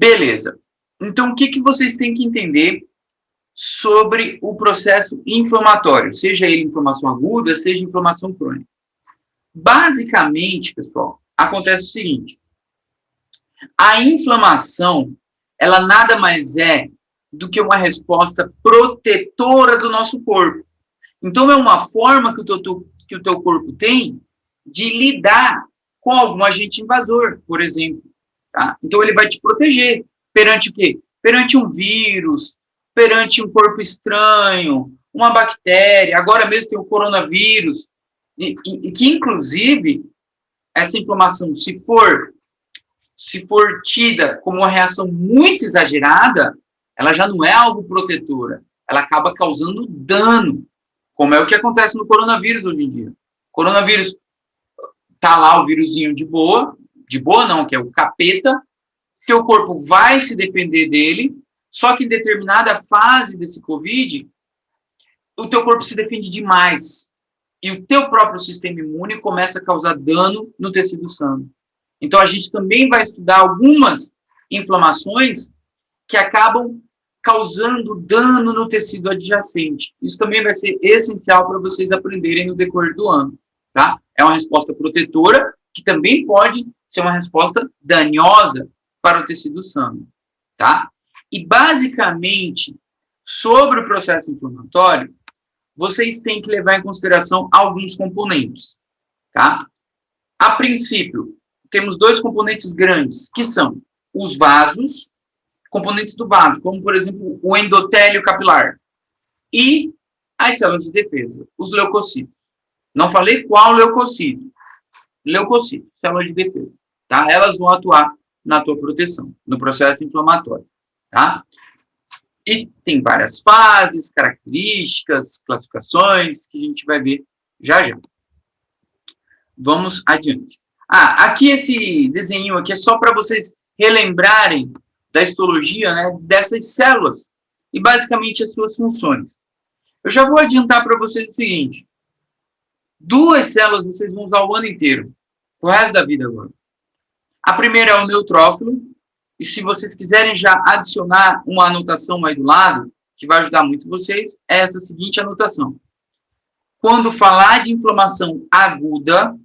Beleza. Então, o que vocês têm que entender sobre o processo inflamatório, seja ele inflamação aguda, seja inflamação crônica? Basicamente, pessoal, acontece o seguinte: a inflamação, ela nada mais é do que uma resposta protetora do nosso corpo. Então, é uma forma que o teu corpo tem de lidar com algum agente invasor, por exemplo. Tá? Então, ele vai te proteger perante o quê? Perante um vírus, perante um corpo estranho, uma bactéria. Agora mesmo tem o coronavírus, e que, inclusive, essa inflamação, se for tida como uma reação muito exagerada, ela já não é algo protetora. Ela acaba causando dano, como é o que acontece no coronavírus hoje em dia. O coronavírus tá lá, o vírusinho de boa não, que é o capeta, teu corpo vai se defender dele, só que em determinada fase desse Covid, o teu corpo se defende demais. E o teu próprio sistema imune começa a causar dano no tecido sano. Então, a gente também vai estudar algumas inflamações que acabam causando dano no tecido adjacente. Isso também vai ser essencial para vocês aprenderem no decorrer do ano. Tá? É uma resposta protetora, que também pode ser uma resposta danosa para o tecido sano. Tá? E, basicamente, sobre o processo inflamatório, vocês têm que levar em consideração alguns componentes. Tá? A princípio, temos dois componentes grandes, que são os vasos, componentes do vaso, como, por exemplo, o endotélio capilar, e as células de defesa, os leucocitos. Não falei qual leucocito. Leucocito, célula de defesa. Tá? Elas vão atuar na tua proteção, no processo inflamatório. Tá? E tem várias fases, características, classificações, que a gente vai ver já já. Vamos adiante. Aqui esse desenho aqui é só para vocês relembrarem da histologia, né, dessas células e basicamente as suas funções. Eu já vou adiantar para vocês o seguinte: duas células vocês vão usar o ano inteiro, o resto da vida agora. A primeira é o neutrófilo, e se vocês quiserem já adicionar uma anotação aí do lado, que vai ajudar muito vocês, é essa seguinte anotação. Quando falar de inflamação aguda,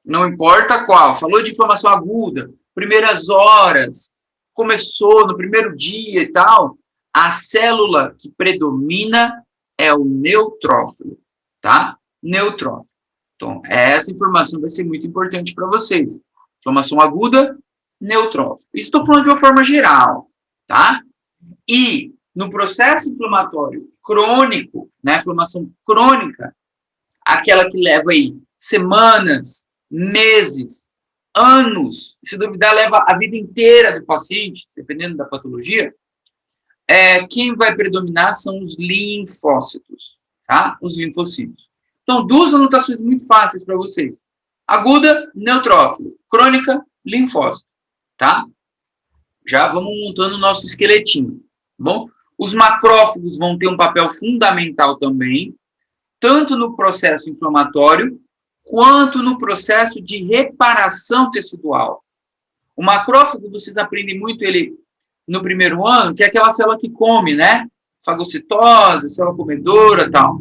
não importa qual, falou de inflamação aguda, primeiras horas, começou no primeiro dia e tal, a célula que predomina é o neutrófilo, tá? Neutrófilo. Então, essa informação vai ser muito importante para vocês. Inflamação aguda, neutrófilo. Isso estou falando de uma forma geral, tá? E no processo inflamatório crônico, né, inflamação crônica, aquela que leva aí semanas, meses, anos, se duvidar, leva a vida inteira do paciente, dependendo da patologia, quem vai predominar são os linfócitos, tá? Os linfocitos. Então, duas anotações muito fáceis para vocês. Aguda, neutrófilo. Crônica, linfócito, tá? Já vamos montando o nosso esqueletinho, bom? Os macrófagos vão ter um papel fundamental também, tanto no processo inflamatório, quanto no processo de reparação tecidual. O macrófago, vocês aprendem muito ele no primeiro ano, que é aquela célula que come, né? Fagocitose, célula comedora e tal.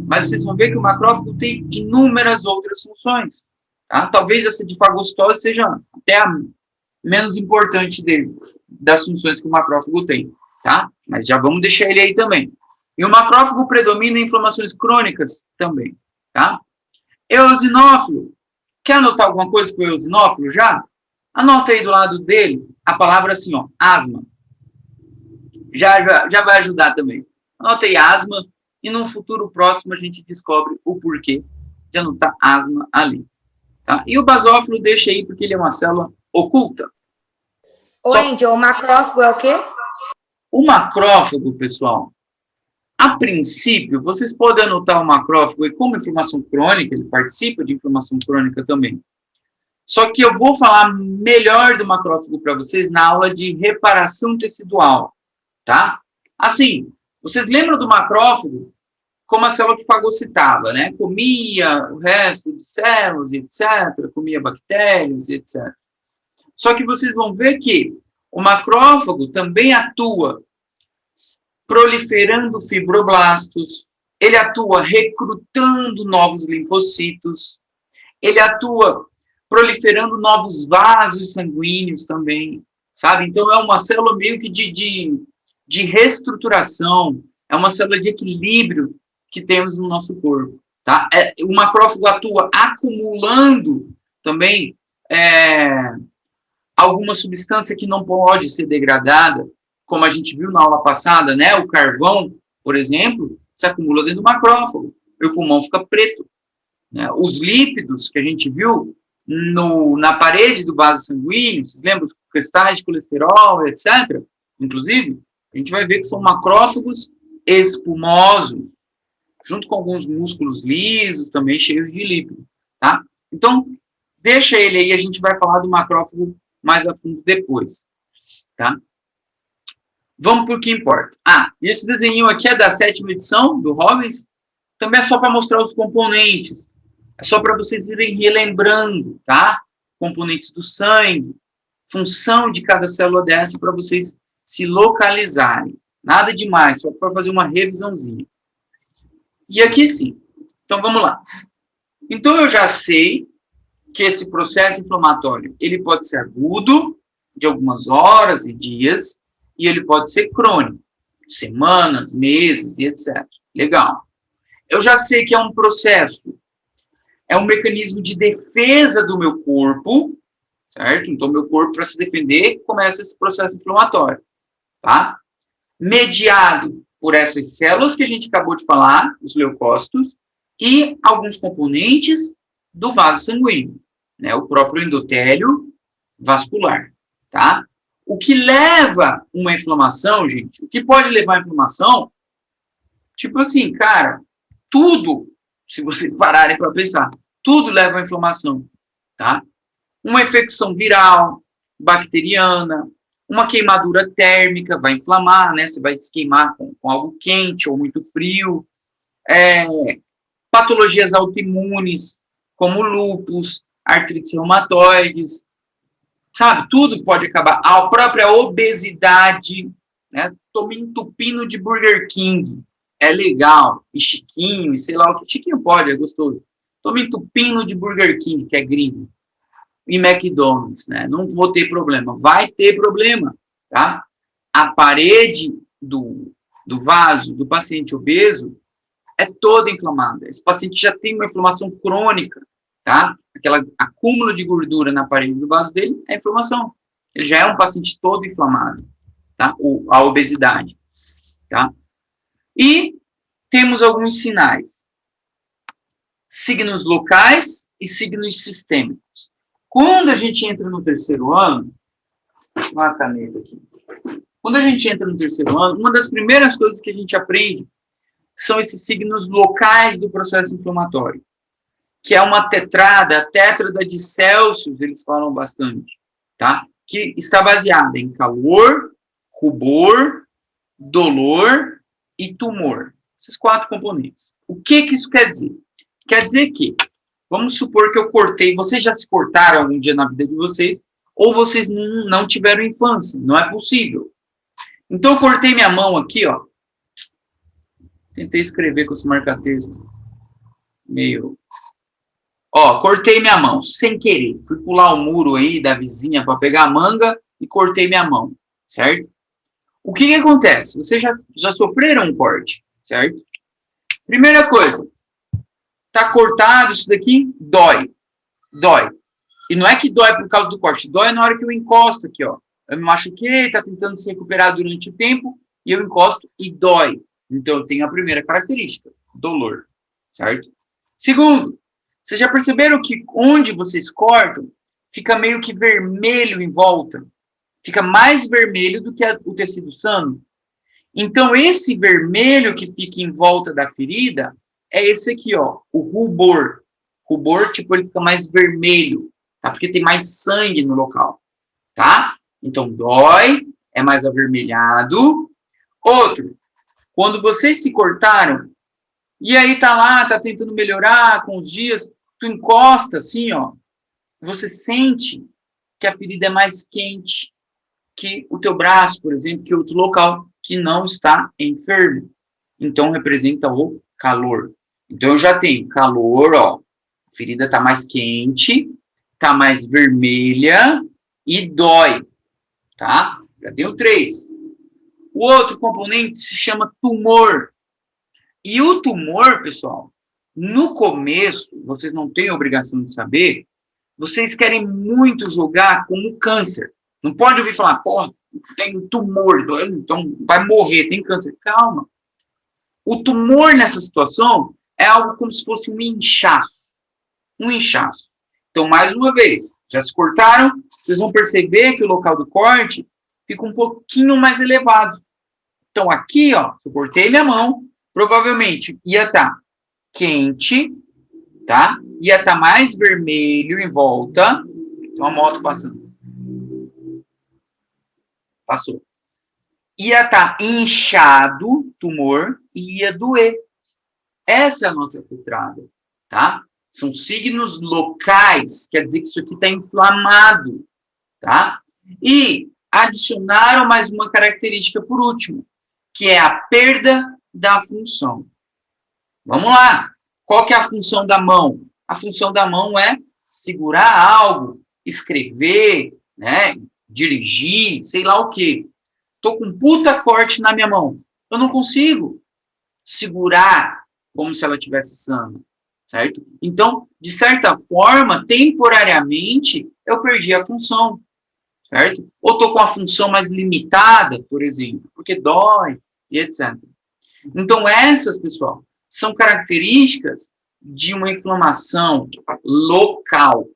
Mas vocês vão ver que o macrófago tem inúmeras outras funções. Tá? Talvez essa de fagocitose seja até a menos importante dele, das funções que o macrófago tem. Tá? Mas já vamos deixar ele aí também. E o macrófago predomina em inflamações crônicas também. Tá? Eosinófilo. Quer anotar alguma coisa com o eosinófilo já? Anota aí do lado dele a palavra assim, ó, asma. Já vai ajudar também. Anota aí asma e no futuro próximo a gente descobre o porquê de anotar asma ali. Tá? E o basófilo deixa aí porque ele é uma célula oculta. Andy, o macrófago é o quê? O macrófago, pessoal, a princípio, vocês podem anotar o macrófago e como inflamação crônica, ele participa de inflamação crônica também. Só que eu vou falar melhor do macrófago para vocês na aula de reparação tecidual, tá? Assim, vocês lembram do macrófago como a célula que fagocitava, né? Comia o resto de células, etc. Comia bactérias, etc. Só que vocês vão ver que O macrófago também atua proliferando fibroblastos, ele atua recrutando novos linfocitos, ele atua proliferando novos vasos sanguíneos também, sabe? Então, é uma célula meio que de reestruturação, é uma célula de equilíbrio que temos no nosso corpo, tá? O macrófago atua acumulando também alguma substância que não pode ser degradada, como a gente viu na aula passada, né? O carvão, por exemplo, se acumula dentro do macrófago, e o pulmão fica preto, né? Os lípidos que a gente viu na parede do vaso sanguíneo, vocês lembram? Os cristais de colesterol, etc. Inclusive, a gente vai ver que são macrófagos espumosos, junto com alguns músculos lisos, também cheios de lípido, tá? Então, deixa ele aí, a gente vai falar do macrófago mais a fundo depois, tá? Vamos para o que importa. Esse desenho aqui é da 7ª edição, do Robbins, também é só para mostrar os componentes, é só para vocês irem relembrando, tá? Componentes do sangue, função de cada célula dessa para vocês se localizarem. Nada demais, só para fazer uma revisãozinha. E aqui sim. Então, vamos lá. Então, eu já sei que esse processo inflamatório, ele pode ser agudo, de algumas horas e dias, e ele pode ser crônico, semanas, meses e etc. Legal. Eu já sei que é um processo, é um mecanismo de defesa do meu corpo, certo? Então, meu corpo, para se defender, começa esse processo inflamatório, tá? Mediado por essas células que a gente acabou de falar, os leucócitos, e alguns componentes do vaso sanguíneo, né? O próprio endotélio vascular, tá? O que leva uma inflamação, gente, o que pode levar a inflamação, tipo assim, cara, tudo, se vocês pararem para pensar, tudo leva a inflamação, tá? Uma infecção viral, bacteriana, uma queimadura térmica vai inflamar, né? Você vai se queimar com algo quente ou muito frio. Patologias autoimunes, como lúpus, artrites reumatoides, sabe? Tudo pode acabar. A própria obesidade, né? Tô me entupindo de Burger King. É legal. E chiquinho, e sei lá o que. Chiquinho pode, é gostoso. Tô me entupindo de Burger King, que é gringo. E McDonald's, né? Não vou ter problema. Vai ter problema, tá? A parede do vaso do paciente obeso é toda inflamada. Esse paciente já tem uma inflamação crônica, tá? Aquele acúmulo de gordura na parede do vaso dele é inflamação. Ele já é um paciente todo inflamado, tá? A obesidade, tá? E temos alguns sinais. Signos locais e signos sistêmicos. Quando a gente entra no terceiro ano, uma caneta aqui. Quando a gente entra no terceiro ano, uma das primeiras coisas que a gente aprende são esses signos locais do processo inflamatório, que é uma tetrada, a tétrada de Celsius, eles falam bastante, tá? Que está baseada em calor, rubor, dolor e tumor. Esses 4 componentes. O que isso quer dizer? Quer dizer que, vamos supor que eu cortei, vocês já se cortaram algum dia na vida de vocês, ou vocês não tiveram infância, não é possível. Então, eu cortei minha mão aqui, ó. Tentei escrever com esse marca-texto meio... Ó, cortei minha mão, sem querer. Fui pular o muro aí da vizinha para pegar a manga e cortei minha mão, certo? O que acontece? Vocês já sofreram um corte, certo? Primeira coisa, tá cortado isso daqui? Dói. Dói. E não é que dói por causa do corte, dói na hora que eu encosto aqui, ó. Eu me machuquei, tá tentando se recuperar durante o tempo, e eu encosto e dói. Então, eu tenho a primeira característica, dolor, certo? Segundo, vocês já perceberam que onde vocês cortam, fica meio que vermelho em volta? Fica mais vermelho do que o tecido sano? Então, esse vermelho que fica em volta da ferida é esse aqui, ó, o rubor. Rubor, tipo, ele fica mais vermelho, tá? Porque tem mais sangue no local, tá? Então, dói, é mais avermelhado. Outro, quando vocês se cortaram, e aí tá lá, tá tentando melhorar com os dias, tu encosta assim, ó, você sente que a ferida é mais quente, que o teu braço, por exemplo, que é outro local que não está enfermo. Então, representa o calor. Então, eu já tenho calor, ó. A ferida está mais quente, está mais vermelha e dói, tá? Já tenho 3. O outro componente se chama tumor. E o tumor, pessoal, no começo, vocês não têm obrigação de saber, vocês querem muito jogar como câncer. Não pode ouvir falar, porra, tem tumor, então vai morrer, tem câncer. Calma. O tumor nessa situação é algo como se fosse um inchaço. Um inchaço. Então, mais uma vez, já se cortaram, vocês vão perceber que o local do corte fica um pouquinho mais elevado. Então, aqui, ó, eu cortei minha mão, provavelmente ia estar quente, tá? Ia estar mais vermelho em volta. Então, a moto passando. Passou. Ia estar inchado, tumor, e ia doer. Essa é a nossa petrada, tá? São signos locais, quer dizer que isso aqui está inflamado, tá? E adicionaram mais uma característica por último, que é a perda da função. Vamos lá. Qual que é a função da mão? A função da mão é segurar algo, escrever, né? Dirigir, sei lá o quê. Tô com um puta corte na minha mão. Eu não consigo segurar como se ela tivesse sana, certo? Então, de certa forma, temporariamente, eu perdi a função, certo? Ou tô com a função mais limitada, por exemplo, porque dói e etc. Então, essas, pessoal, são características de uma inflamação local,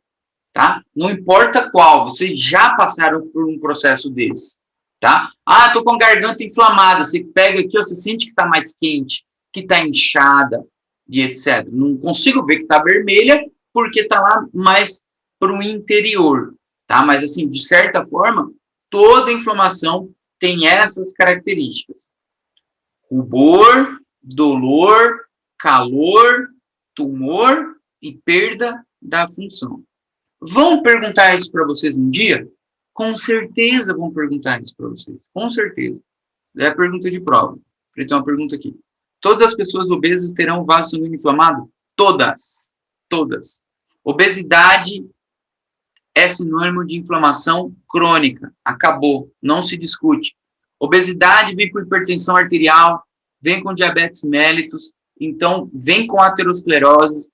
tá? Não importa qual, vocês já passaram por um processo desse, tá? Ah, tô com a garganta inflamada, você pega aqui, você sente que tá mais quente, que tá inchada e etc. Não consigo ver que tá vermelha, porque tá lá mais pro interior, tá? Mas, assim, de certa forma, toda inflamação tem essas características. Rubor, dolor, calor, tumor e perda da função. Vão perguntar isso para vocês um dia? Com certeza vão perguntar isso para vocês. Com certeza. É a pergunta de prova. Então, uma pergunta aqui. Todas as pessoas obesas terão vaso sanguíneo inflamado? Todas. Todas. Obesidade é sinônimo de inflamação crônica. Acabou. Não se discute. Obesidade vem com hipertensão arterial, vem com diabetes mellitus, então vem com aterosclerose,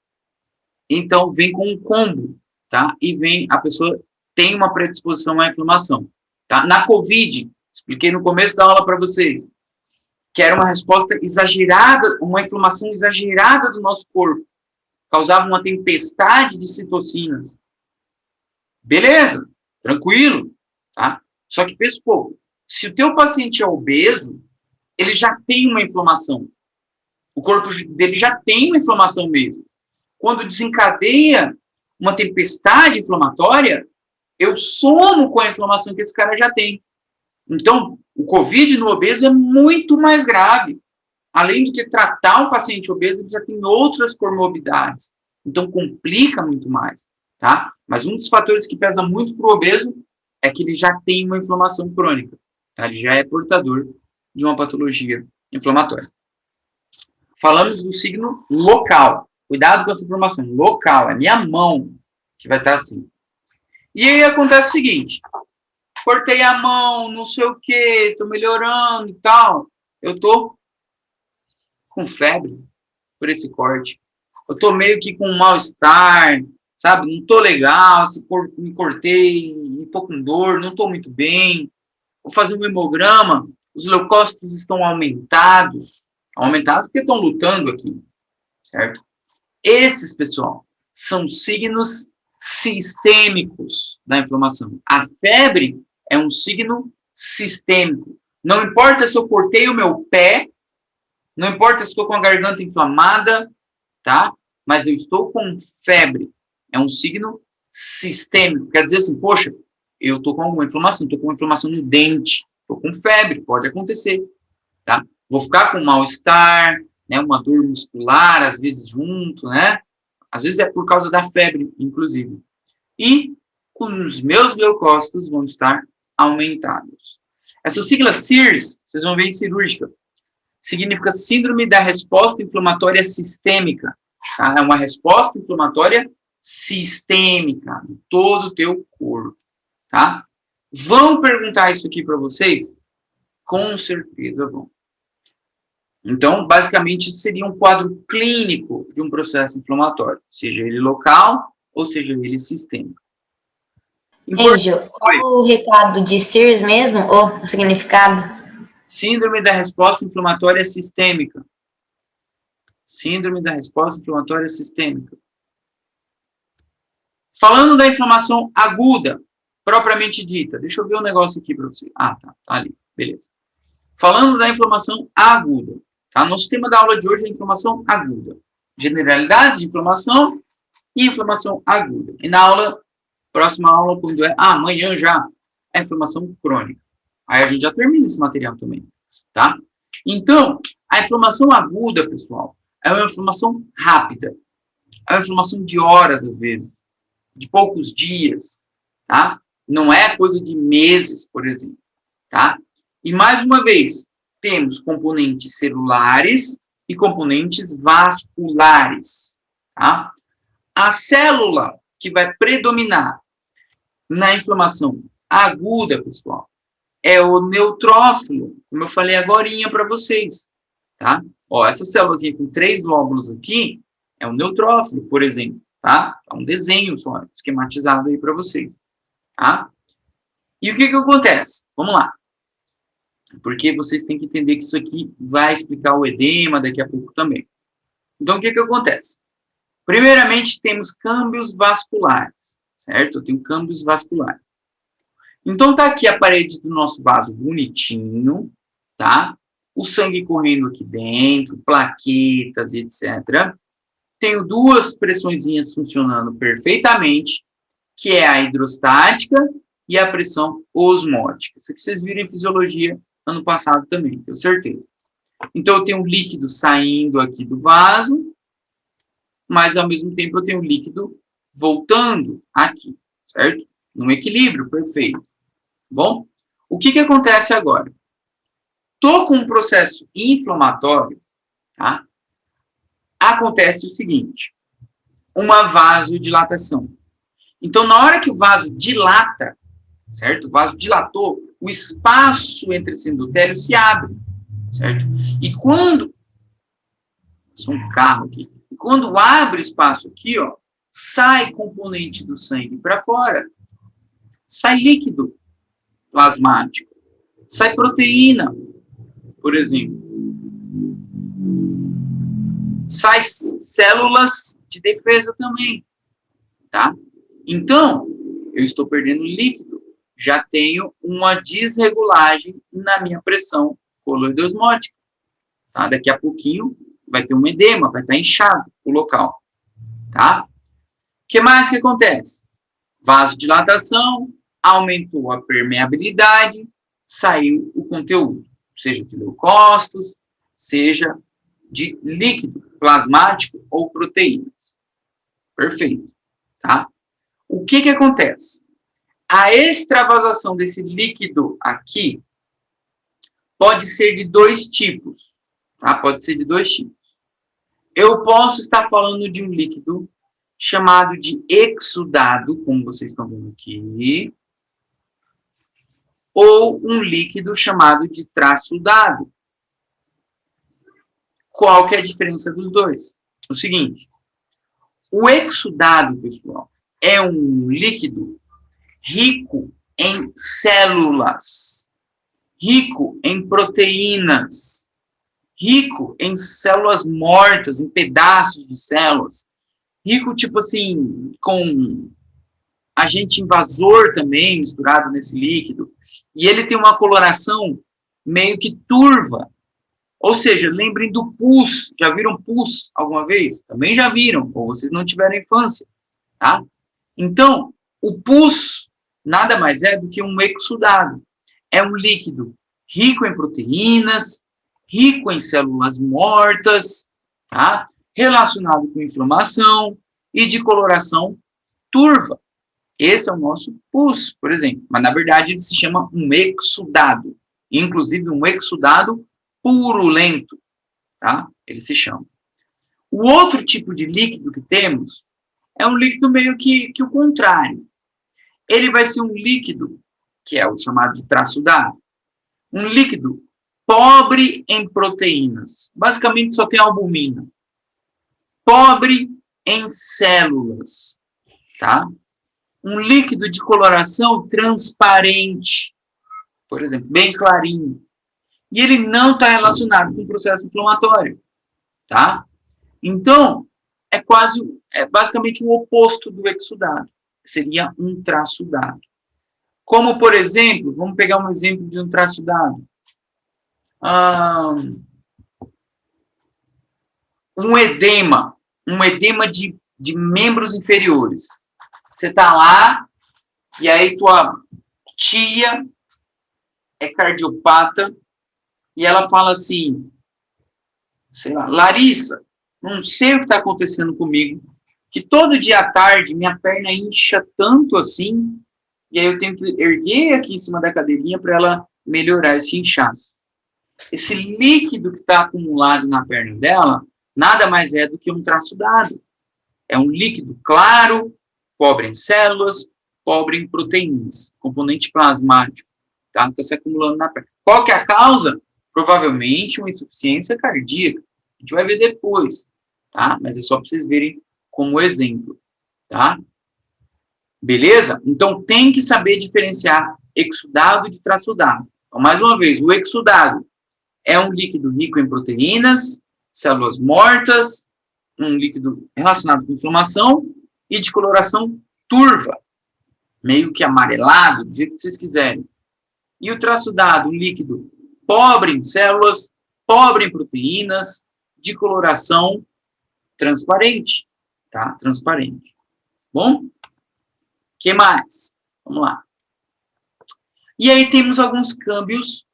então vem com um combo, tá? E vem, a pessoa tem uma predisposição à inflamação, tá? Na COVID, expliquei no começo da aula para vocês, que era uma resposta exagerada, uma inflamação exagerada do nosso corpo, causava uma tempestade de citocinas. Beleza, tranquilo, tá? Só que pensa um pouco, se o teu paciente é obeso, ele já tem uma inflamação. O corpo dele já tem uma inflamação mesmo. Quando desencadeia uma tempestade inflamatória, eu somo com a inflamação que esse cara já tem. Então, o COVID no obeso é muito mais grave. Além do que tratar um paciente obeso, ele já tem outras comorbidades. Então, complica muito mais, tá? Mas um dos fatores que pesa muito para o obeso é que ele já tem uma inflamação crônica. Tá? Ele já é portador de uma patologia inflamatória. Falamos do signo local. Cuidado com essa informação. Local, é minha mão que vai estar assim. E aí acontece o seguinte. Cortei a mão, não sei o que, tô melhorando e tal. Eu tô com febre por esse corte. Eu tô meio que com um mal-estar, sabe? Não tô legal, me cortei, tô com dor, não tô muito bem. Vou fazer um hemograma, os leucócitos estão aumentados. Aumentados porque estão lutando aqui, certo? Esses, pessoal, são signos sistêmicos da inflamação. A febre é um signo sistêmico. Não importa se eu cortei o meu pé, não importa se estou com a garganta inflamada, tá? Mas eu estou com febre. É um signo sistêmico. Quer dizer assim, poxa, eu estou com alguma inflamação, estou com uma inflamação no dente, estou com febre, pode acontecer, tá? Vou ficar com mal-estar, né? Uma dor muscular, às vezes junto, né? Às vezes é por causa da febre, inclusive. E os meus leucócitos vão estar aumentados. Essa sigla CIRS, vocês vão ver em cirúrgica, significa Síndrome da Resposta Inflamatória Sistêmica. Tá? É uma resposta inflamatória sistêmica em todo o teu corpo. Tá? Vão perguntar isso aqui para vocês? Com certeza vão. Então, basicamente, isso seria um quadro clínico de um processo inflamatório, seja ele local ou seja ele sistêmico. Angel, qual o recado de CIRS mesmo, ou o significado? Síndrome da Resposta Inflamatória Sistêmica. Síndrome da Resposta Inflamatória Sistêmica. Falando da inflamação aguda, propriamente dita. Deixa eu ver um negócio aqui para você. Ah, tá ali. Beleza. Falando da inflamação aguda. Tá? Nosso tema da aula de hoje é inflamação aguda. Generalidades de inflamação e inflamação aguda. E na próxima aula, quando é amanhã já, é inflamação crônica. Aí a gente já termina esse material também. Tá? Então, a inflamação aguda, pessoal, é uma inflamação rápida. É uma inflamação de horas, às vezes. De poucos dias. Tá? Não é coisa de meses, por exemplo. Tá? E mais uma vez, temos componentes celulares e componentes vasculares. Tá? A célula que vai predominar na inflamação aguda, pessoal, é o neutrófilo, como eu falei agorinha para vocês. Tá? Ó, essa célulazinha com 3 lóbulos aqui é o neutrófilo, por exemplo. Tá? É um desenho só, esquematizado aí para vocês. Tá? E o que acontece? Vamos lá. Porque vocês têm que entender que isso aqui vai explicar o edema daqui a pouco também. Então, o que acontece? Primeiramente, temos câmbios vasculares, certo? Eu tenho câmbios vasculares. Então, tá aqui a parede do nosso vaso bonitinho, tá? O sangue correndo aqui dentro, plaquetas, etc. Tenho 2 pressõezinhas funcionando perfeitamente, que é a hidrostática e a pressão osmótica. Isso aqui vocês viram em fisiologia ano passado também, tenho certeza. Então, eu tenho um líquido saindo aqui do vaso, mas, ao mesmo tempo, eu tenho um líquido voltando aqui, certo? Num equilíbrio perfeito. Bom, o que acontece agora? Estou com um processo inflamatório, tá? Acontece o seguinte, uma vasodilatação. Então, na hora que o vaso dilata, certo? O vaso dilatou, o espaço entre esse endotélio se abre, certo? E quando... Sou um carro aqui. E quando abre espaço aqui, ó, sai componente do sangue para fora. Sai líquido plasmático. Sai proteína, por exemplo. Sai células de defesa também, tá? Então, eu estou perdendo líquido. Já tenho uma desregulagem na minha pressão coloidosmótica. Tá? Daqui a pouquinho vai ter um edema, vai estar inchado o local. Tá? O que mais que acontece? Vasodilatação, aumentou a permeabilidade, saiu o conteúdo, seja de leucócitos, seja de líquido plasmático ou proteínas. Perfeito. Tá? O que acontece? A extravasação desse líquido aqui pode ser de 2 tipos. Tá? Pode ser de 2 tipos. Eu posso estar falando de um líquido chamado de exudado, como vocês estão vendo aqui, ou um líquido chamado de traçudado. Qual que é a diferença dos dois? O seguinte, o exudado, pessoal, é um líquido rico em células, rico em proteínas, rico em células mortas, em pedaços de células, rico, tipo assim, com agente invasor também misturado nesse líquido, e ele tem uma coloração meio que turva. Ou seja, lembrem do pus. Já viram pus alguma vez? Também já viram, ou vocês não tiveram infância. Tá? Então, o pus nada mais é do que um exudado. É um líquido rico em proteínas, rico em células mortas, tá? Relacionado com inflamação e de coloração turva. Esse é o nosso pus, por exemplo. Mas, na verdade, ele se chama um exudado. Inclusive, um exudado purulento, tá? Ele se chama. O outro tipo de líquido que temos é um líquido meio que o contrário. Ele vai ser um líquido, que é o chamado de traçudado, um líquido pobre em proteínas. Basicamente, só tem albumina. Pobre em células, tá? Um líquido de coloração transparente, por exemplo, bem clarinho. E ele não está relacionado com o processo inflamatório, tá? Então, é basicamente o oposto do exudado. Seria um traçudado. Como, por exemplo, vamos pegar um exemplo de um traçudado. Um edema de membros inferiores. Você está lá, e aí tua tia é cardiopata, e ela fala assim, sei lá, Larissa, não sei o que está acontecendo comigo, que todo dia à tarde minha perna incha tanto assim, e aí eu tenho que erguer aqui em cima da cadeirinha para ela melhorar esse inchaço. Esse líquido que está acumulado na perna dela, nada mais é do que um traçudado. É um líquido claro, pobre em células, pobre em proteínas, componente plasmático, tá? Está se acumulando na perna. Qual que é a causa? Provavelmente uma insuficiência cardíaca. A gente vai ver depois, tá? Mas é só para vocês verem como exemplo, tá? Beleza? Então, tem que saber diferenciar exudado de traçudado. Então, mais uma vez, o exudado é um líquido rico em proteínas, células mortas, um líquido relacionado com inflamação e de coloração turva, meio que amarelado, do jeito que vocês quiserem. E o traçudado, um líquido pobre em células, pobre em proteínas, de coloração transparente, tá? Transparente. Bom? O que mais? Vamos lá. E aí temos alguns câmbios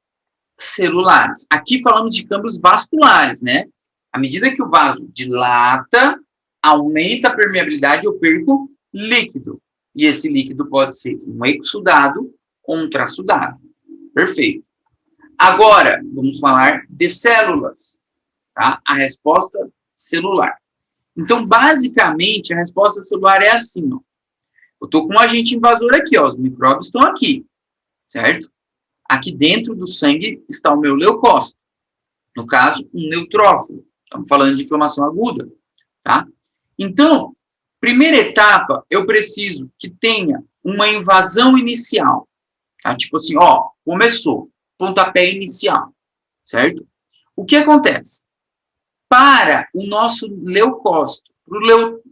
celulares. Aqui falamos de câmbios vasculares, né? À medida que o vaso dilata, aumenta a permeabilidade, eu perco líquido. E esse líquido pode ser um exudado ou um traçudado. Perfeito. Agora, vamos falar de células, tá? A resposta celular. Então, basicamente, a resposta celular é assim, ó. Eu estou com um agente invasor aqui, ó. Os micróbios estão aqui, certo? Aqui dentro do sangue está o meu leucócito. No caso, um neutrófilo. Estamos falando de inflamação aguda, tá? Então, primeira etapa, eu preciso que tenha uma invasão inicial, tá? Tipo assim, ó, começou, pontapé inicial, certo? O que acontece? Para o nosso leucócito,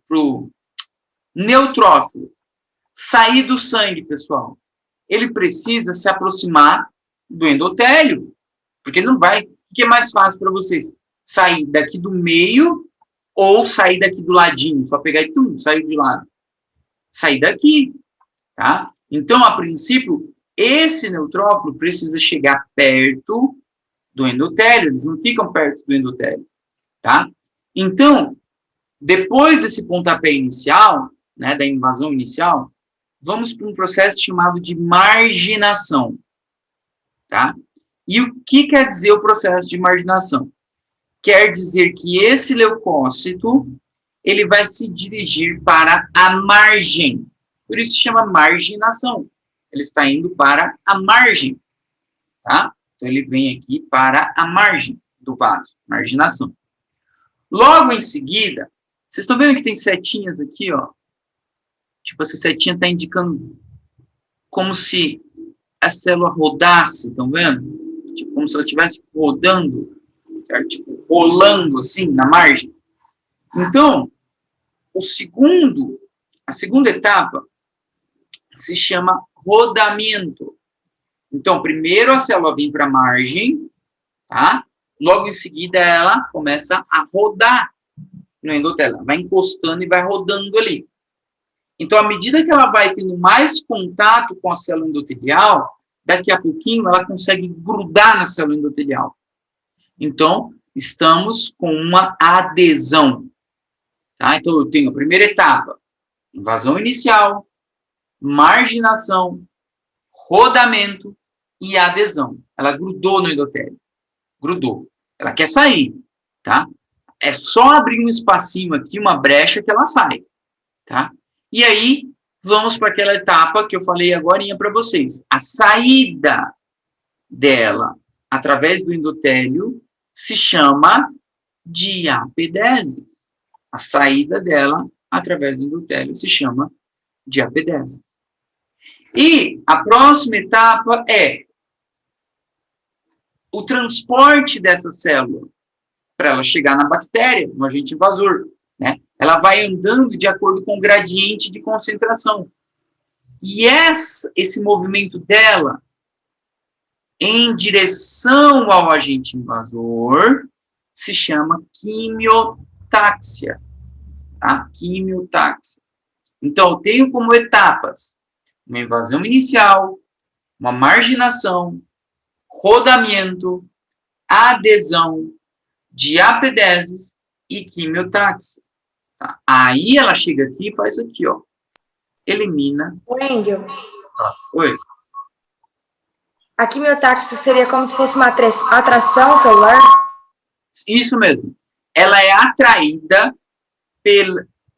pro neutrófilo sair do sangue, pessoal, ele precisa se aproximar do endotélio, porque ele não vai... O que é mais fácil para vocês? Sair daqui do meio ou sair daqui do ladinho? Só pegar e sair de lado. Sair daqui, tá? Então, a princípio, esse neutrófilo precisa chegar perto do endotélio. Eles não ficam perto do endotélio, tá? Então, depois desse pontapé inicial, né, da invasão inicial, vamos para um processo chamado de marginação, tá? E o que quer dizer o processo de marginação? Quer dizer que esse leucócito, ele vai se dirigir para a margem. Por isso se chama marginação. Ele está indo para a margem, tá? Então, ele vem aqui para a margem do vaso, marginação. Logo em seguida, vocês estão vendo que tem setinhas aqui, ó? Tipo, essa setinha está indicando como se a célula rodasse, estão vendo? Tipo, como se ela estivesse rodando, certo? Tipo, rolando assim na margem. Então, a segunda etapa se chama rodamento. Então, primeiro a célula vem para a margem, tá? Logo em seguida ela começa a rodar no endotélio. Vai encostando e vai rodando ali. Então, à medida que ela vai tendo mais contato com a célula endotelial, daqui a pouquinho ela consegue grudar na célula endotelial. Então, estamos com uma adesão. Tá? Então, eu tenho a primeira etapa, invasão inicial, marginação, rodamento e adesão. Ela grudou no endotélio. Grudou. Ela quer sair, tá? É só abrir um espacinho aqui, uma brecha, que ela sai, tá? E aí, vamos para aquela etapa que eu falei agorinha para vocês. A saída dela através do endotélio se chama diapedese. A saída dela através do endotélio se chama diapedese. E a próxima etapa é o transporte dessa célula para ela chegar na bactéria, no agente invasor, né? Ela vai andando de acordo com o gradiente de concentração. E esse movimento dela em direção ao agente invasor se chama quimiotáxia. Tá? Quimiotáxia. Então, eu tenho como etapas uma invasão inicial, uma marginação, rodamento, adesão, diapedese e quimiotáxia. Tá? Aí ela chega aqui e faz isso aqui, ó. Elimina. Wendel, Oi. a quimiotáxia seria como se fosse uma atração celular? Isso mesmo. Ela é atraída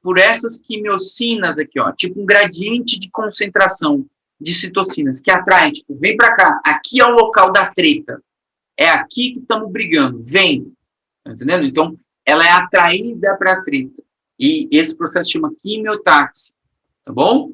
por essas quimiocinas aqui, ó. Tipo um gradiente de concentração de citocinas que atrai, tipo, vem pra cá. Aqui é o local da treta. É aqui que estamos brigando. Vem. Tá entendendo? Então, ela é atraída para a treta. E esse processo chama quimiotáxia. Tá bom?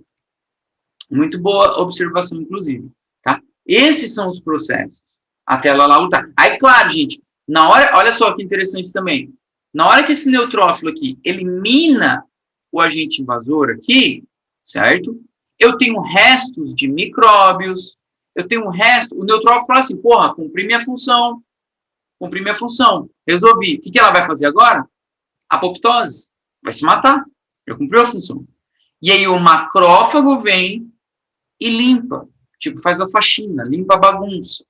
Muito boa observação, inclusive. Tá? Esses são os processos. Até ela lá lutar. Aí, claro, gente, na hora, olha só que interessante também. Na hora que esse neutrófilo aqui elimina o agente invasor aqui, certo? Eu tenho restos de micróbios, eu tenho um resto, o neutrófilo fala assim, porra, cumpri minha função, resolvi. O que ela vai fazer agora? Apoptose, vai se matar, já cumpriu a função. E aí o macrófago vem e limpa, tipo, faz a faxina, limpa a bagunça.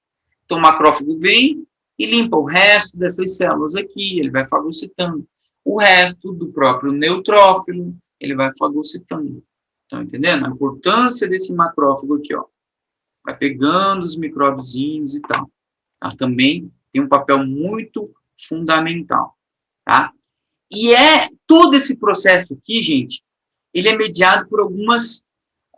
Então o macrófago vem e limpa o resto dessas células aqui, ele vai fagocitando. O resto do próprio neutrófilo, ele vai fagocitando. Estão entendendo? A importância desse macrófago aqui, ó. Vai pegando os micróbiozinhos e tal. Tá? Também tem um papel muito fundamental. Tá? E todo esse processo aqui, gente, ele é mediado por algumas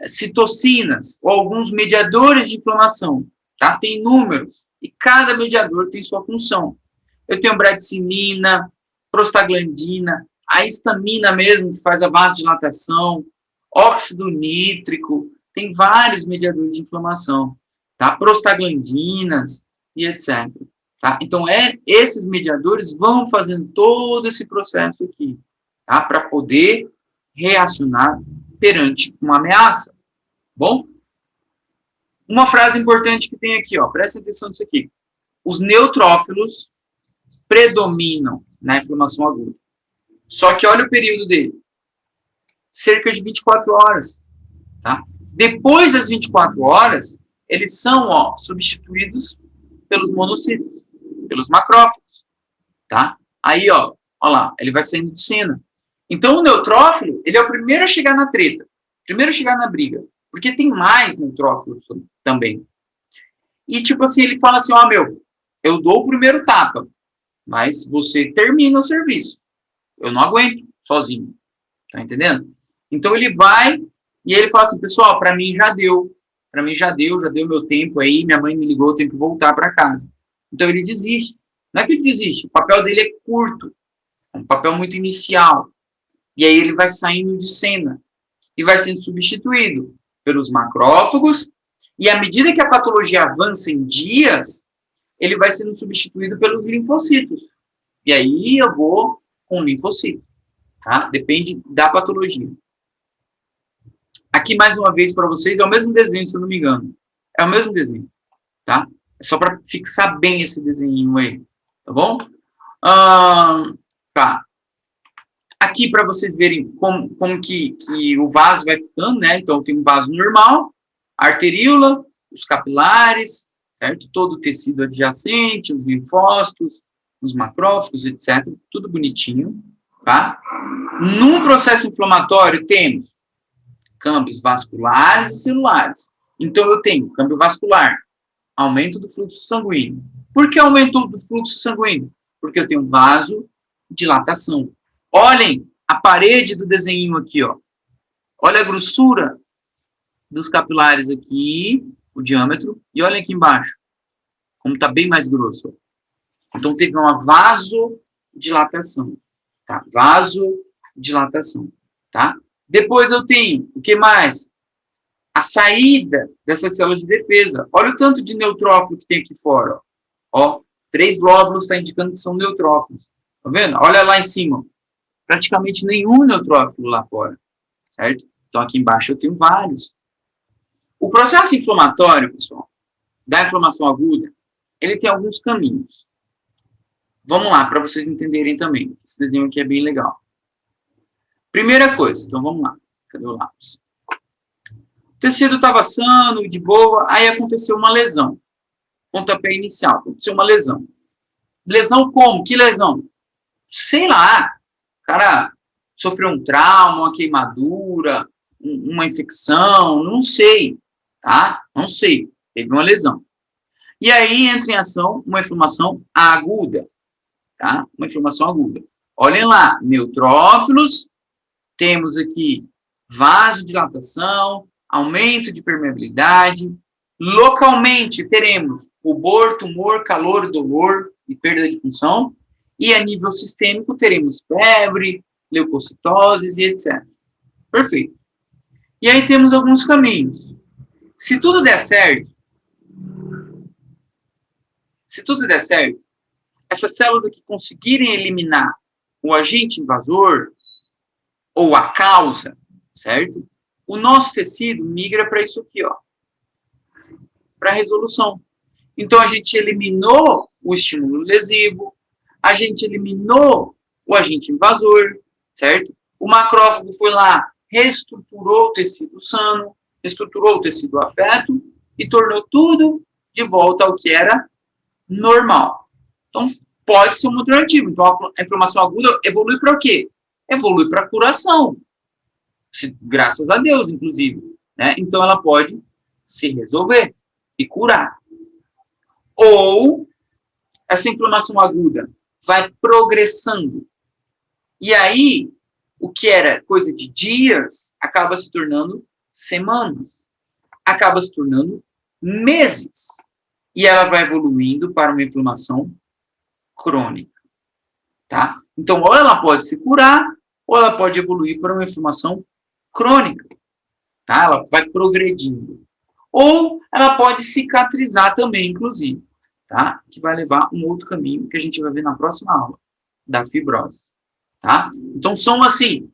citocinas, ou alguns mediadores de inflamação. Tá? Tem números. E cada mediador tem sua função. Eu tenho bradicinina, prostaglandina, a histamina mesmo, que faz a vasodilatação, óxido nítrico, tem vários mediadores de inflamação, tá? Prostaglandinas e etc. Tá? Então, esses mediadores vão fazendo todo esse processo aqui, tá? Para poder reacionar perante uma ameaça. Bom? Uma frase importante que tem aqui, ó, presta atenção nisso aqui. Os neutrófilos predominam na inflamação aguda. Só que olha o período dele. Cerca de 24 horas. Tá? Depois das 24 horas, eles são, ó, substituídos pelos monocitos, pelos macrófagos. Tá? Aí, ó lá, ele vai saindo de cena. Então, o neutrófilo, ele é o primeiro a chegar na treta, primeiro a chegar na briga. Porque tem mais neutrófilos também. E, tipo assim, ele fala assim, ó, eu dou o primeiro tapa, mas você termina o serviço. Eu não aguento sozinho. Tá entendendo? Então, ele vai e ele fala assim, pessoal, para mim já deu. Para mim já deu meu tempo aí, minha mãe me ligou, eu tenho que voltar para casa. Então, ele desiste. Não é que ele desiste, o papel dele é curto. É um papel muito inicial. E aí ele vai saindo de cena. E vai sendo substituído pelos macrófagos, e à medida que a patologia avança em dias, ele vai sendo substituído pelos linfocitos. E aí eu vou com linfocito. Tá? Depende da patologia. Aqui, mais uma vez, para vocês, é o mesmo desenho, se eu não me engano. É o mesmo desenho. Tá? É só para fixar bem esse desenho aí. Tá bom? Tá. Aqui, para vocês verem como que o vaso vai ficando, né? Então, tem um vaso normal, a arteríola, os capilares, certo? Todo o tecido adjacente, os linfócitos, os macrófagos, etc. Tudo bonitinho, tá? Num processo inflamatório, temos câmbios vasculares e celulares. Então, eu tenho câmbio vascular, aumento do fluxo sanguíneo. Por que aumento do fluxo sanguíneo? Porque eu tenho vasodilatação. Olhem a parede do desenho aqui, ó. Olha a grossura dos capilares aqui, o diâmetro, e olha aqui embaixo, como está bem mais grosso. Então, teve uma vasodilatação, tá? Vasodilatação, tá? Depois eu tenho, o que mais? A saída dessas células de defesa. Olha o tanto de neutrófilo que tem aqui fora, ó. 3 lóbulos está indicando que são neutrófilos. Tá vendo? Olha lá em cima. Praticamente nenhum neutrófilo lá fora, certo? Então, aqui embaixo eu tenho vários. O processo inflamatório, pessoal, da inflamação aguda, ele tem alguns caminhos. Vamos lá, para vocês entenderem também. Esse desenho aqui é bem legal. Primeira coisa, então vamos lá. Cadê o lápis? O tecido estava sano, de boa, aí aconteceu uma lesão. Pontapé inicial, aconteceu uma lesão. Lesão como? Que lesão? Sei lá. O cara sofreu um trauma, uma queimadura, uma infecção, não sei, tá? Não sei. Teve uma lesão. E aí entra em ação uma inflamação aguda, tá? Uma inflamação aguda. Olhem lá, neutrófilos, temos aqui vasodilatação, aumento de permeabilidade. Localmente teremos rubor, tumor, calor, dolor e perda de função. E a nível sistêmico teremos febre, leucocitoses e etc. Perfeito. E aí temos alguns caminhos. Se tudo der certo, essas células aqui conseguirem eliminar o agente invasor ou a causa, certo? O nosso tecido migra para isso aqui, ó, para resolução. Então, a gente eliminou o estímulo lesivo, a gente eliminou o agente invasor, certo? O macrófago foi lá, reestruturou o tecido sano, estruturou o tecido afeto e tornou tudo de volta ao que era normal. Então, pode ser um alternativo. Então, a inflamação aguda evolui para o quê? Evolui para a curação. Graças a Deus, inclusive. Né? Então, ela pode se resolver e curar. Ou, essa inflamação aguda vai progressando. E aí, o que era coisa de dias, acaba se tornando semanas. Acaba se tornando meses. E ela vai evoluindo para uma inflamação crônica. Tá? Então, ou ela pode se curar, ou ela pode evoluir para uma inflamação crônica. Tá? Ela vai progredindo. Ou ela pode cicatrizar também, inclusive. Tá? Que vai levar um outro caminho que a gente vai ver na próxima aula, da fibrose. Tá? Então, são assim,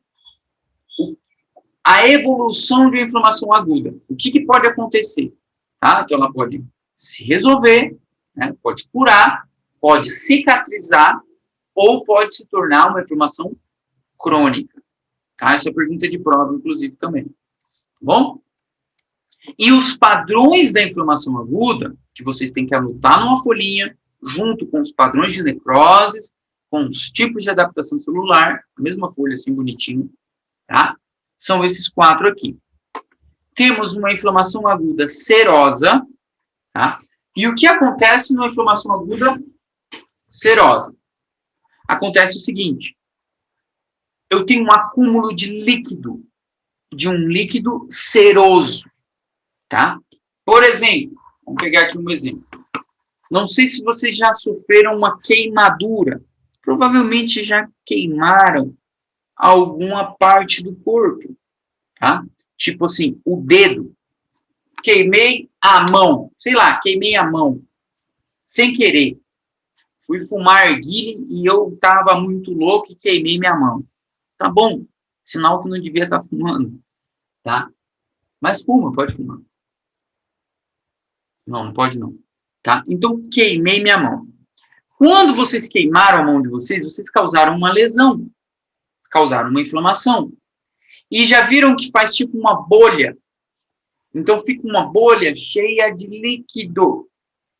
a evolução de uma inflamação aguda. O que pode acontecer? Tá? Então, ela pode se resolver, né? Pode curar, pode cicatrizar, ou pode se tornar uma inflamação crônica. Tá? Essa é a pergunta de prova, inclusive, também. Tá bom? E os padrões da inflamação aguda, que vocês têm que anotar numa folhinha, junto com os padrões de necroses, com os tipos de adaptação celular, a mesma folha assim bonitinho, tá? São esses 4 aqui. Temos uma inflamação aguda serosa, tá? E o que acontece numa inflamação aguda serosa? Acontece o seguinte, eu tenho um acúmulo de um líquido seroso, tá? Por exemplo, vamos pegar aqui um exemplo. Não sei se vocês já sofreram uma queimadura. Provavelmente já queimaram alguma parte do corpo, tá? Tipo assim, o dedo. Queimei a mão. Sei lá, queimei a mão. Sem querer. Fui fumar arguile e eu tava muito louco e queimei minha mão. Tá bom. Sinal que não devia estar fumando, tá? Mas fuma, pode fumar. Não, não pode não. Tá? Então, queimei minha mão. Quando vocês queimaram a mão de vocês, vocês causaram uma lesão. Causaram uma inflamação. E já viram que faz tipo uma bolha. Então, fica uma bolha cheia de líquido.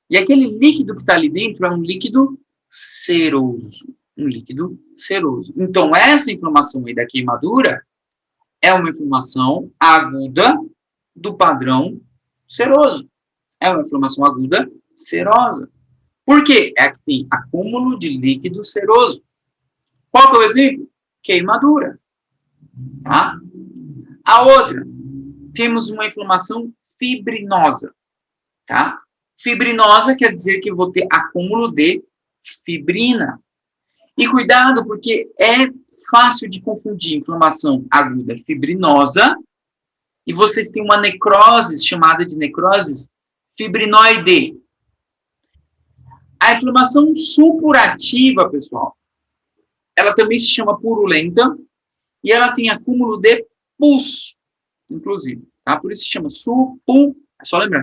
E aquele líquido que está ali dentro é um líquido seroso. Um líquido seroso. Então, essa inflamação aí da queimadura é uma inflamação aguda do padrão seroso. É uma inflamação aguda serosa. Por quê? É que tem acúmulo de líquido seroso. Qual que é o exemplo? Queimadura. Tá? A outra, temos uma inflamação fibrinosa. Tá? Fibrinosa quer dizer que eu vou ter acúmulo de fibrina. E cuidado, porque é fácil de confundir inflamação aguda fibrinosa e vocês têm uma necrose chamada de necrose fibrinoide. A inflamação supurativa, pessoal, ela também se chama purulenta e ela tem acúmulo de pus, inclusive. Tá? Por isso se chama é só lembrar,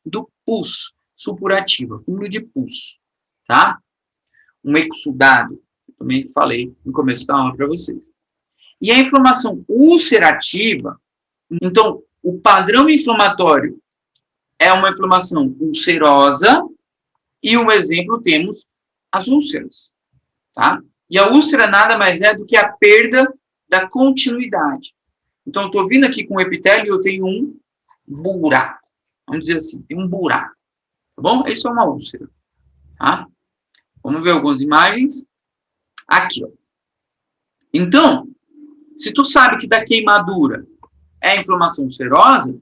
do pus, supurativa, acúmulo de pus. Tá? Um exudado, também falei no começo da aula para vocês. E a inflamação ulcerativa, então, o padrão inflamatório é uma inflamação ulcerosa e um exemplo temos as úlceras, tá? E a úlcera nada mais é do que a perda da continuidade. Então, eu estou vindo aqui com o epitélio e eu tenho um buraco. Vamos dizer assim, tem um buraco, tá bom? Isso é uma úlcera, tá? Vamos ver algumas imagens. Aqui, ó. Então, se tu sabe que da queimadura é a inflamação ulcerosa,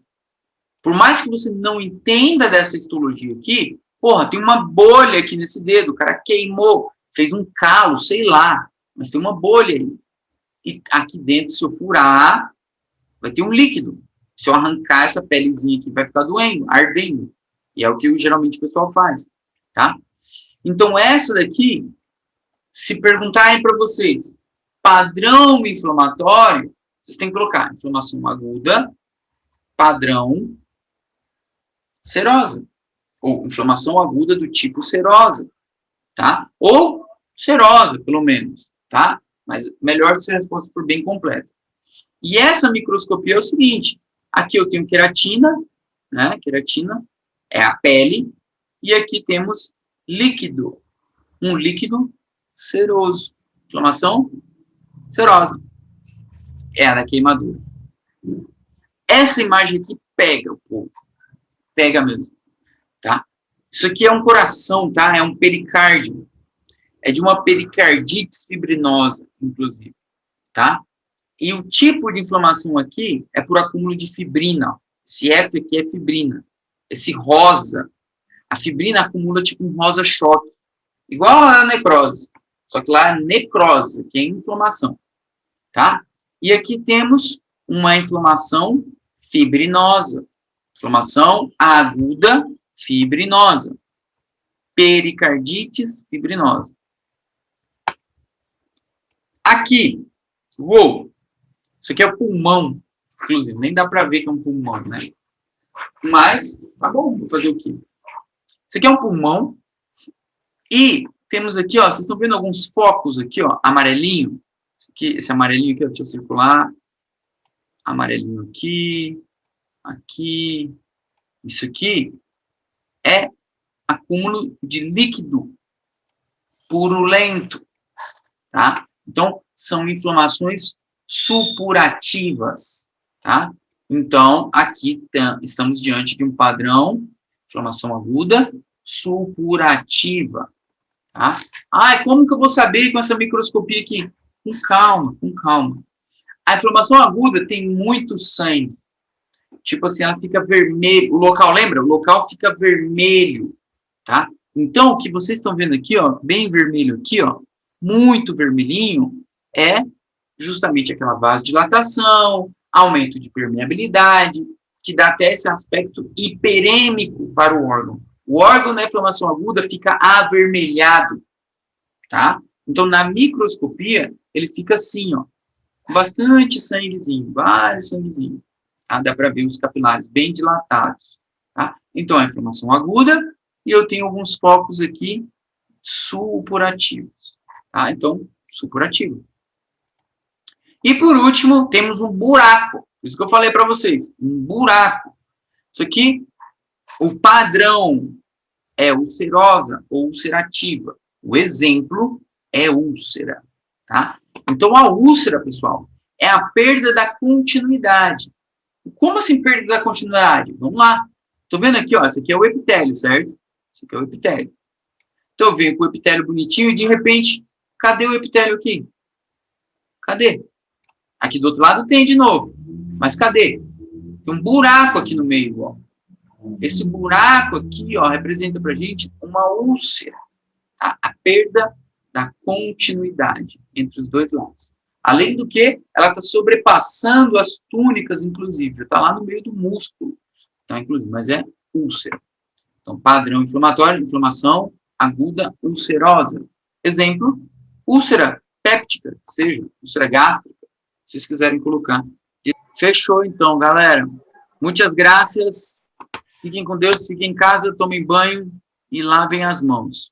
por mais que você não entenda dessa histologia aqui, porra, tem uma bolha aqui nesse dedo, o cara queimou, fez um calo, sei lá, mas tem uma bolha aí. E aqui dentro, se eu furar, vai ter um líquido. Se eu arrancar essa pelezinha aqui, vai ficar doendo, ardendo. E é o que geralmente o pessoal faz, tá? Então, essa daqui, se perguntarem para vocês, padrão inflamatório, vocês têm que colocar inflamação aguda, padrão serosa. Ou inflamação aguda do tipo serosa, tá? Ou serosa, pelo menos, tá? Mas melhor se a resposta for bem completa. E essa microscopia é o seguinte, aqui eu tenho queratina, né? Queratina é a pele, e aqui temos líquido, um líquido seroso. Inflamação serosa. É a da queimadura. Essa imagem aqui pega o povo. Pega mesmo. Tá? Isso aqui é um coração, tá? É um pericárdio. É de uma pericardite fibrinosa, inclusive. Tá? E o tipo de inflamação aqui é por acúmulo de fibrina. Esse F aqui é fibrina. Esse rosa, a fibrina acumula tipo um rosa choque. Igual a necrose. Só que lá é necrose, que é inflamação. Tá? E aqui temos uma inflamação fibrinosa. Inflamação aguda fibrinosa. Pericardites fibrinosa. Aqui, isso aqui é o pulmão, inclusive, nem dá para ver que é um pulmão, né? Mas, tá bom, vou fazer o quê? Isso aqui é um pulmão e temos aqui, ó, vocês estão vendo alguns focos aqui, ó, amarelinho. Esse amarelinho aqui, ó, deixa eu circular. Amarelinho aqui, aqui. Isso aqui é acúmulo de líquido purulento, tá? Então, são inflamações supurativas, tá? Então, aqui estamos diante de um padrão, inflamação aguda, supurativa, tá? Como que eu vou saber com essa microscopia aqui? Com calma, com calma. A inflamação aguda tem muito sangue. Tipo assim, ela fica vermelho. O local, lembra? O local fica vermelho, tá? Então, o que vocês estão vendo aqui, ó, bem vermelho aqui, ó, muito vermelhinho, é justamente aquela vasodilatação, aumento de permeabilidade, que dá até esse aspecto hiperêmico para o órgão. O órgão da inflamação aguda fica avermelhado, tá? Então, na microscopia, ele fica assim, ó, com bastante sanguezinho, vários sanguezinhos. Tá? Dá para ver os capilares bem dilatados, tá? Então, a inflamação aguda, e eu tenho alguns focos aqui supurativos, tá? Então, supurativo. E por último, temos um buraco. Isso que eu falei para vocês, um buraco. Isso aqui, o padrão é ulcerosa ou ulcerativa. O exemplo é úlcera, tá? Então, a úlcera, pessoal, é a perda da continuidade. Como assim perda da continuidade? Vamos lá. Tô vendo aqui, ó, esse aqui é o epitélio, certo? Esse aqui é o epitélio. Então eu venho com o epitélio bonitinho e de repente, cadê o epitélio aqui? Cadê? Aqui do outro lado tem de novo. Mas cadê? Tem um buraco aqui no meio, ó. Esse buraco aqui, ó, representa pra gente uma úlcera, tá? A perda da continuidade entre os dois lados. Além do que, ela está sobrepassando as túnicas, inclusive. Está lá no meio do músculo, tá, inclusive, mas é úlcera. Então, padrão inflamatório, inflamação aguda ulcerosa. Exemplo, úlcera péptica, seja úlcera gástrica, se vocês quiserem colocar. Fechou, então, galera. Muitas graças. Fiquem com Deus, fiquem em casa, tomem banho e lavem as mãos.